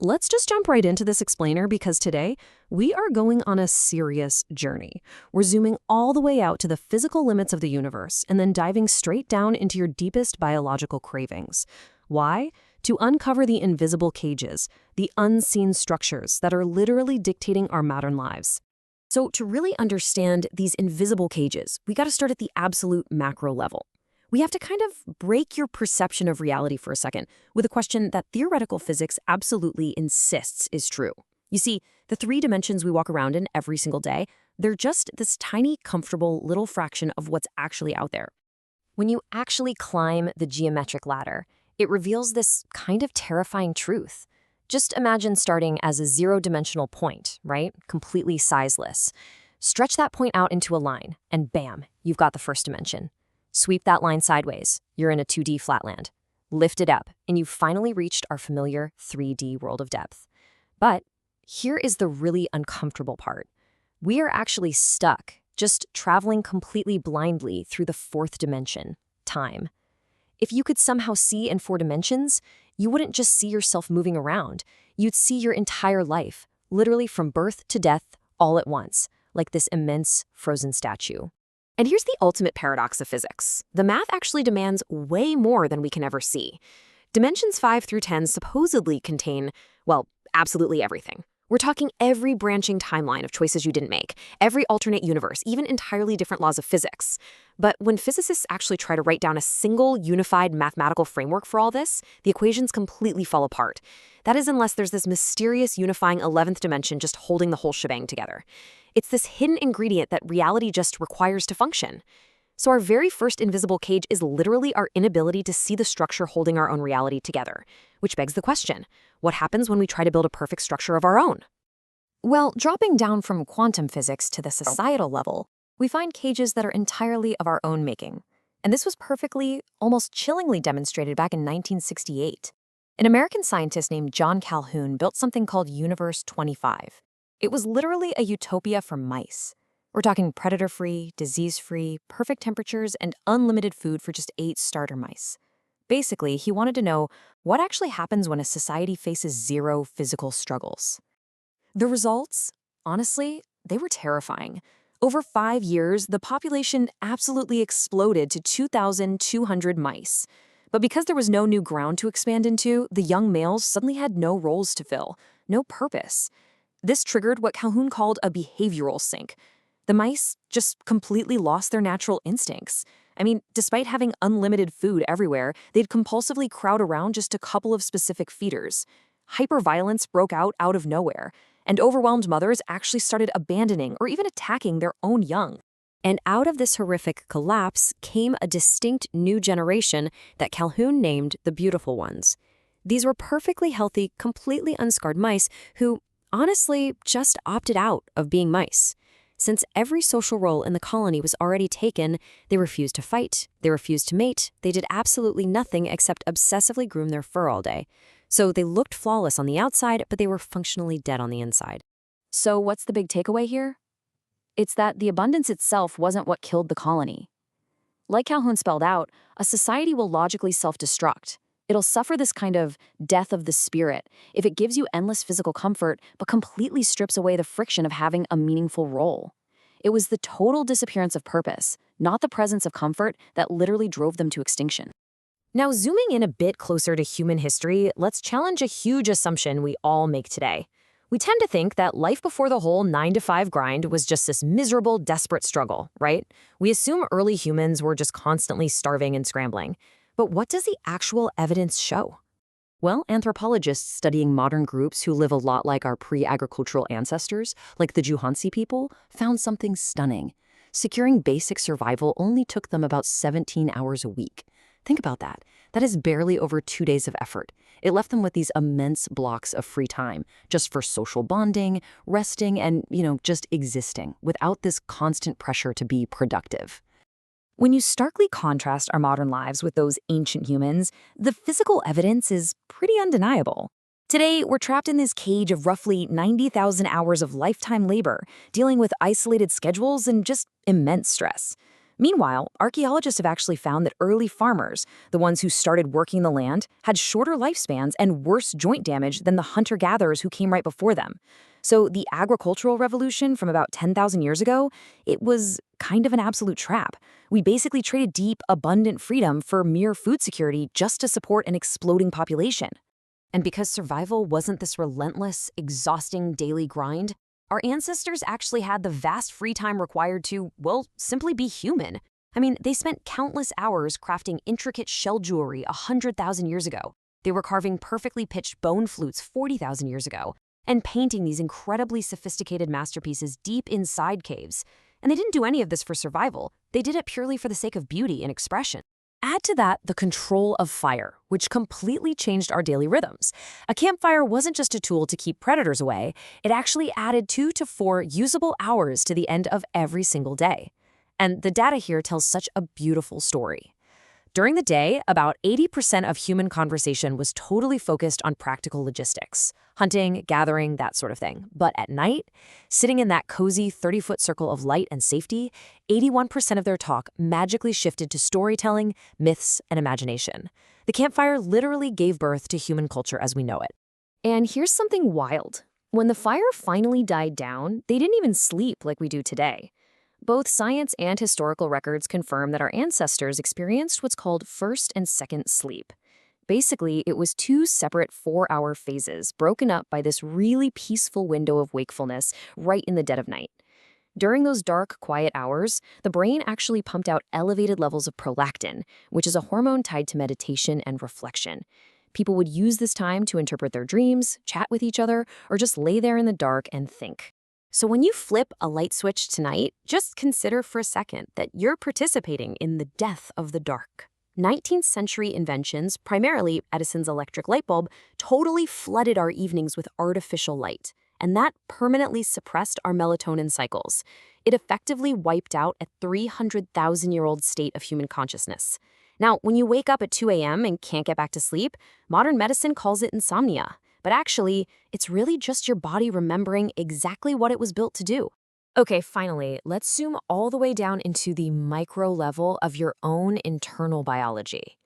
Let's just jump right into this explainer because today we are going on a serious journey. We're zooming all the way out to the physical limits of the universe and then diving straight down into your deepest biological cravings. Why? To uncover the invisible cages, the unseen structures that are literally dictating our modern lives. So to really understand these invisible cages, we got to start at the absolute macro level. We have to kind of break your perception of reality for a second with a question that theoretical physics absolutely insists is true. You see, the three dimensions we walk around in every single day, they're just this tiny, comfortable little fraction of what's actually out there. When you actually climb the geometric ladder, it reveals this kind of terrifying truth. Just imagine starting as a zero-dimensional point, right? Completely sizeless. Stretch that point out into a line, and bam, you've got the first dimension. Sweep that line sideways, you're in a 2D flatland. Lift it up, and you've finally reached our familiar 3D world of depth. But here is the really uncomfortable part. We are actually stuck, just traveling completely blindly through the fourth dimension, time. If you could somehow see in 4 dimensions, you wouldn't just see yourself moving around. You'd see your entire life, literally from birth to death, all at once, like this immense frozen statue. And here's the ultimate paradox of physics. The math actually demands way more than we can ever see. Dimensions 5 through 10 supposedly contain, well, absolutely everything. We're talking every branching timeline of choices you didn't make, every alternate universe, even entirely different laws of physics. But when physicists actually try to write down a single, unified mathematical framework for all this, the equations completely fall apart. That is unless there's this mysterious unifying 11th dimension just holding the whole shebang together. It's this hidden ingredient that reality just requires to function. So our very first invisible cage is literally our inability to see the structure holding our own reality together. Which begs the question, what happens when we try to build a perfect structure of our own? Well, dropping down from quantum physics to the societal level, we find cages that are entirely of our own making. And this was perfectly, almost chillingly demonstrated back in 1968. An American scientist named John Calhoun built something called Universe 25. It was literally a utopia for mice. We're talking predator-free, disease-free, perfect temperatures, and unlimited food for just 8 starter mice. Basically, he wanted to know what actually happens when a society faces 0 physical struggles. The results, honestly, they were terrifying. Over 5 years, the population absolutely exploded to 2,200 mice. But because there was no new ground to expand into, the young males suddenly had no roles to fill, no purpose. This triggered what Calhoun called a behavioral sink. The mice just completely lost their natural instincts. I mean, despite having unlimited food everywhere, they'd compulsively crowd around just a couple of specific feeders. Hyperviolence broke out of nowhere, and overwhelmed mothers actually started abandoning or even attacking their own young. And out of this horrific collapse came a distinct new generation that Calhoun named the beautiful ones. These were perfectly healthy, completely unscarred mice who, honestly, just opted out of being mice. Since every social role in the colony was already taken, they refused to fight, they refused to mate, they did absolutely nothing except obsessively groom their fur all day. So they looked flawless on the outside, but they were functionally dead on the inside. So what's the big takeaway here? It's that the abundance itself wasn't what killed the colony. Like Calhoun spelled out, a society will logically self-destruct. It'll suffer this kind of death of the spirit if it gives you endless physical comfort but completely strips away the friction of having a meaningful role. It was the total disappearance of purpose, not the presence of comfort, that literally drove them to extinction. Now, zooming in a bit closer to human history, let's challenge a huge assumption we all make today. We tend to think that life before the whole 9-to-5 grind was just this miserable, desperate struggle, right? We assume early humans were just constantly starving and scrambling. But what does the actual evidence show? Well, anthropologists studying modern groups who live a lot like our pre-agricultural ancestors, like the Juhansi people, found something stunning. Securing basic survival only took them about 17 hours a week. Think about that. That is barely over 2 days of effort. It left them with these immense blocks of free time, just for social bonding, resting, and, just existing, without this constant pressure to be productive. When you starkly contrast our modern lives with those ancient humans, the physical evidence is pretty undeniable. Today, we're trapped in this cage of roughly 90,000 hours of lifetime labor, dealing with isolated schedules and just immense stress. Meanwhile, archaeologists have actually found that early farmers, the ones who started working the land, had shorter lifespans and worse joint damage than the hunter-gatherers who came right before them. So the agricultural revolution from about 10,000 years ago, it was kind of an absolute trap. We basically traded deep, abundant freedom for mere food security just to support an exploding population. And because survival wasn't this relentless, exhausting daily grind, our ancestors actually had the vast free time required to, well, simply be human. I mean, they spent countless hours crafting intricate shell jewelry 100,000 years ago. They were carving perfectly pitched bone flutes 40,000 years ago, and painting these incredibly sophisticated masterpieces deep inside caves. And they didn't do any of this for survival. They did it purely for the sake of beauty and expression. Add to that the control of fire, which completely changed our daily rhythms. A campfire wasn't just a tool to keep predators away, it actually added 2 to 4 usable hours to the end of every single day. And the data here tells such a beautiful story. During the day, about 80% of human conversation was totally focused on practical logistics, hunting, gathering, that sort of thing. But at night, sitting in that cozy 30-foot circle of light and safety, 81% of their talk magically shifted to storytelling, myths, and imagination. The campfire literally gave birth to human culture as we know it. And here's something wild. When the fire finally died down, they didn't even sleep like we do today. Both science and historical records confirm that our ancestors experienced what's called first and second sleep. Basically, it was 2 separate 4-hour phases broken up by this really peaceful window of wakefulness right in the dead of night. During those dark, quiet hours, the brain actually pumped out elevated levels of prolactin, which is a hormone tied to meditation and reflection. People would use this time to interpret their dreams, chat with each other, or just lay there in the dark and think. So when you flip a light switch tonight, just consider for a second that you're participating in the death of the dark. 19th century inventions, primarily Edison's electric light bulb, totally flooded our evenings with artificial light, and that permanently suppressed our melatonin cycles. It effectively wiped out a 300,000-year-old state of human consciousness. Now, when you wake up at 2 a.m. and can't get back to sleep, modern medicine calls it insomnia. But actually, it's really just your body remembering exactly what it was built to do. Okay, finally, let's zoom all the way down into the micro level of your own internal biology.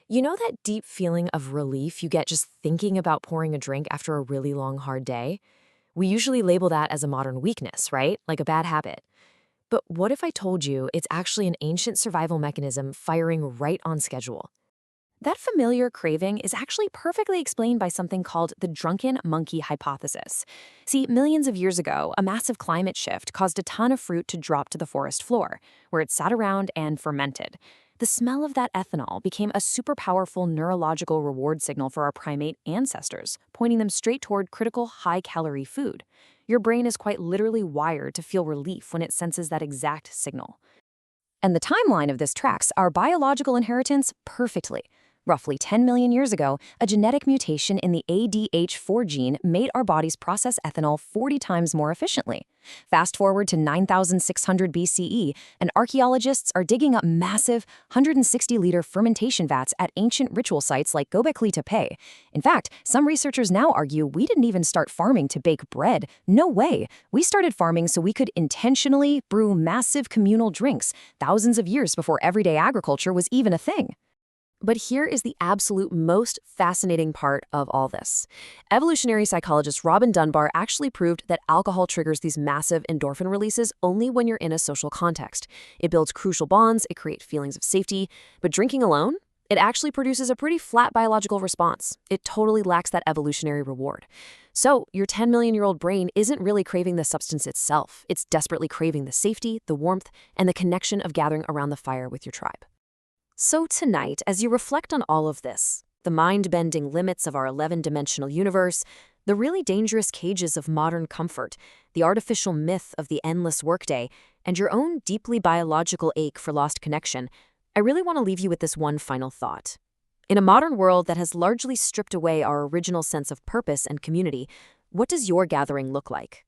You know that deep feeling of relief you get just thinking about pouring a drink after a really long, hard day? We usually label that as a modern weakness, right? Like a bad habit. But what if I told you it's actually an ancient survival mechanism firing right on schedule? That familiar craving is actually perfectly explained by something called the drunken monkey hypothesis. See, millions of years ago, a massive climate shift caused a ton of fruit to drop to the forest floor, where it sat around and fermented. The smell of that ethanol became a super powerful neurological reward signal for our primate ancestors, pointing them straight toward critical high-calorie food. Your brain is quite literally wired to feel relief when it senses that exact signal. And the timeline of this tracks our biological inheritance perfectly. Roughly 10 million years ago, a genetic mutation in the ADH4 gene made our bodies process ethanol 40 times more efficiently. Fast forward to 9,600 BCE, and archaeologists are digging up massive 160-liter fermentation vats at ancient ritual sites like Göbekli Tepe. In fact, some researchers now argue we didn't even start farming to bake bread. No way! We started farming so we could intentionally brew massive communal drinks thousands of years before everyday agriculture was even a thing. But here is the absolute most fascinating part of all this. Evolutionary psychologist Robin Dunbar actually proved that alcohol triggers these massive endorphin releases only when you're in a social context. It builds crucial bonds, it creates feelings of safety, but drinking alone? It actually produces a pretty flat biological response. It totally lacks that evolutionary reward. So your 10 million-year-old brain isn't really craving the substance itself. It's desperately craving the safety, the warmth, and the connection of gathering around the fire with your tribe. So tonight, as you reflect on all of this, the mind-bending limits of our 11-dimensional universe, the really dangerous cages of modern comfort, the artificial myth of the endless workday, and your own deeply biological ache for lost connection, I really want to leave you with this one final thought. In a modern world that has largely stripped away our original sense of purpose and community, what does your gathering look like?